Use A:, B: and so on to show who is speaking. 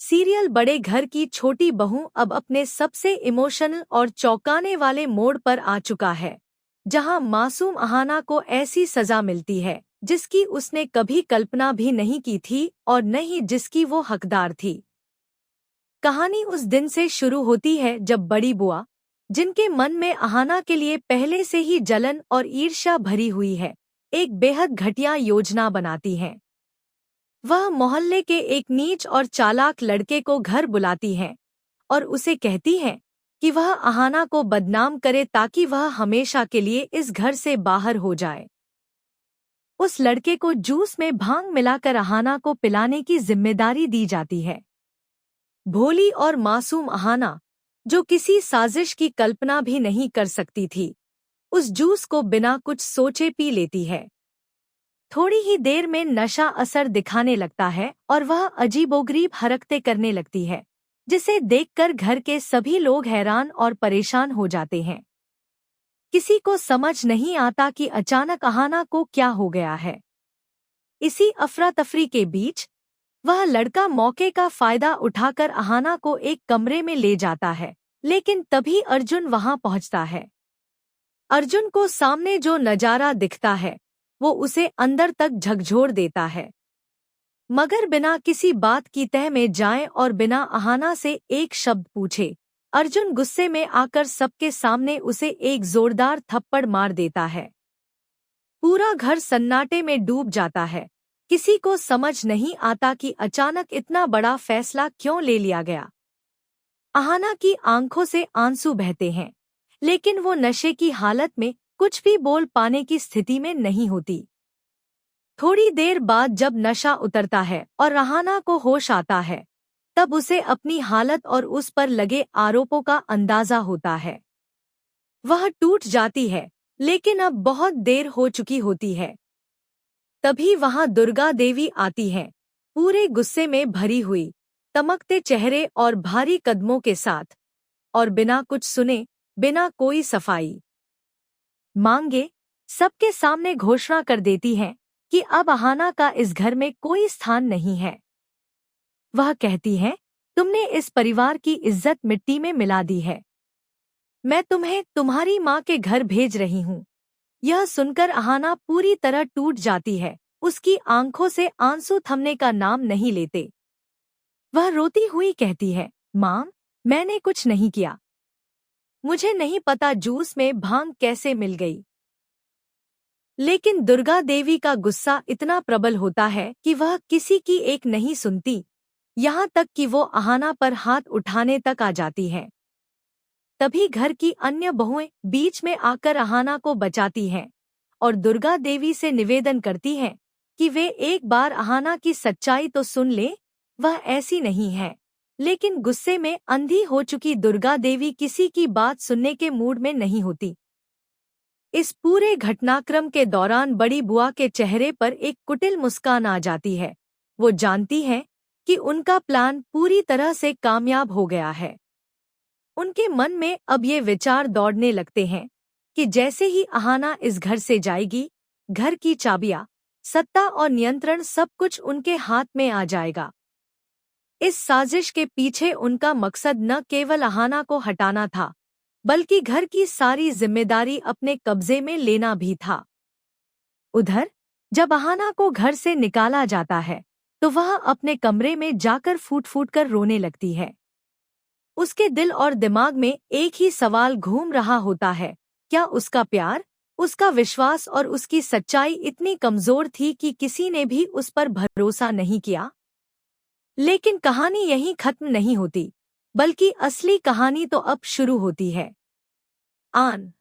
A: Serial बड़े घर की छोटी बहू अब अपने सबसे इमोशनल और चौंकाने वाले मोड़ पर आ चुका है, जहां मासूम अहाना को ऐसी सजा मिलती है जिसकी उसने कभी कल्पना भी नहीं की थी और न ही जिसकी वो हकदार थी। कहानी उस दिन से शुरू होती है जब बड़ी बुआ, जिनके मन में अहाना के लिए पहले से ही जलन और ईर्ष्या भरी हुई है, एक बेहद घटिया योजना बनाती हैं। वह मोहल्ले के एक नीच और चालाक लड़के को घर बुलाती हैं और उसे कहती हैं कि वह अहाना को बदनाम करे ताकि वह हमेशा के लिए इस घर से बाहर हो जाए। उस लड़के को जूस में भांग मिलाकर अहाना को पिलाने की जिम्मेदारी दी जाती है। भोली और मासूम अहाना, जो किसी साजिश की कल्पना भी नहीं कर सकती थी, उस जूस को बिना कुछ सोचे पी लेती है। थोड़ी ही देर में नशा असर दिखाने लगता है और वह अजीबोगरीब हरकतें करने लगती है, जिसे देखकर घर के सभी लोग हैरान और परेशान हो जाते हैं। किसी को समझ नहीं आता कि अचानक अहाना को क्या हो गया है। इसी अफरा तफरी के बीच वह लड़का मौके का फायदा उठाकर अहाना को एक कमरे में ले जाता है, लेकिन तभी अर्जुन वहां पहुंचता है। अर्जुन को सामने जो नजारा दिखता है वो उसे अंदर तक झकझोर देता है। मगर बिना किसी बात की तह में जाए और बिना अहाना से एक शब्द पूछे, अर्जुन गुस्से में आकर सबके सामने उसे एक जोरदार थप्पड़ मार देता है। पूरा घर सन्नाटे में डूब जाता है। किसी को समझ नहीं आता कि अचानक इतना बड़ा फैसला क्यों ले लिया गया। अहाना की आंखों से आंसू बहते हैं, लेकिन वो नशे की हालत में कुछ भी बोल पाने की स्थिति में नहीं होती। थोड़ी देर बाद जब नशा उतरता है और अहाना को होश आता है, तब उसे अपनी हालत और उस पर लगे आरोपों का अंदाजा होता है। वह टूट जाती है, लेकिन अब बहुत देर हो चुकी होती है। तभी वहां दुर्गा देवी आती हैं, पूरे गुस्से में भरी हुई, तमकते चेहरे और भारी कदमों के साथ, और बिना कुछ सुने, बिना कोई सफाई मांगे, सबके सामने घोषणा कर देती हैं कि अब अहाना का इस घर में कोई स्थान नहीं है। वह कहती हैं, तुमने इस परिवार की इज्जत मिट्टी में मिला दी है। मैं तुम्हें तुम्हारी माँ के घर भेज रही हूँ। यह सुनकर अहाना पूरी तरह टूट जाती है। उसकी आंखों से आंसू थमने का नाम नहीं लेते। वह रोती हुई कहती है, माँ, मैंने कुछ नहीं किया। मुझे नहीं पता जूस में भांग कैसे मिल गई। लेकिन दुर्गा देवी का गुस्सा इतना प्रबल होता है कि वह किसी की एक नहीं सुनती, यहाँ तक कि वो अहाना पर हाथ उठाने तक आ जाती है। तभी घर की अन्य बहुएं बीच में आकर अहाना को बचाती हैं और दुर्गा देवी से निवेदन करती हैं कि वे एक बार अहाना की सच्चाई तो सुन ले। वह ऐसी नहीं है। लेकिन गुस्से में अंधी हो चुकी दुर्गा देवी किसी की बात सुनने के मूड में नहीं होती। इस पूरे घटनाक्रम के दौरान बड़ी बुआ के चेहरे पर एक कुटिल मुस्कान आ जाती है। वो जानती है कि उनका प्लान पूरी तरह से कामयाब हो गया है। उनके मन में अब ये विचार दौड़ने लगते हैं कि जैसे ही अहाना इस घर से जाएगी, घर की चाबियां, सत्ता और नियंत्रण सब कुछ उनके हाथ में आ जाएगा। इस साजिश के पीछे उनका मकसद न केवल अहाना को हटाना था, बल्कि घर की सारी जिम्मेदारी अपने कब्जे में लेना भी था। उधर जब अहाना को घर से निकाला जाता है, तो वह अपने कमरे में जाकर फूट फूट कर रोने लगती है। उसके दिल और दिमाग में एक ही सवाल घूम रहा होता है, क्या उसका प्यार, उसका विश्वास और उसकी सच्चाई इतनी कमजोर थी कि किसी ने भी उस पर भरोसा नहीं किया? लेकिन कहानी यहीं खत्म नहीं होती, बल्कि असली कहानी तो अब शुरू होती है। आन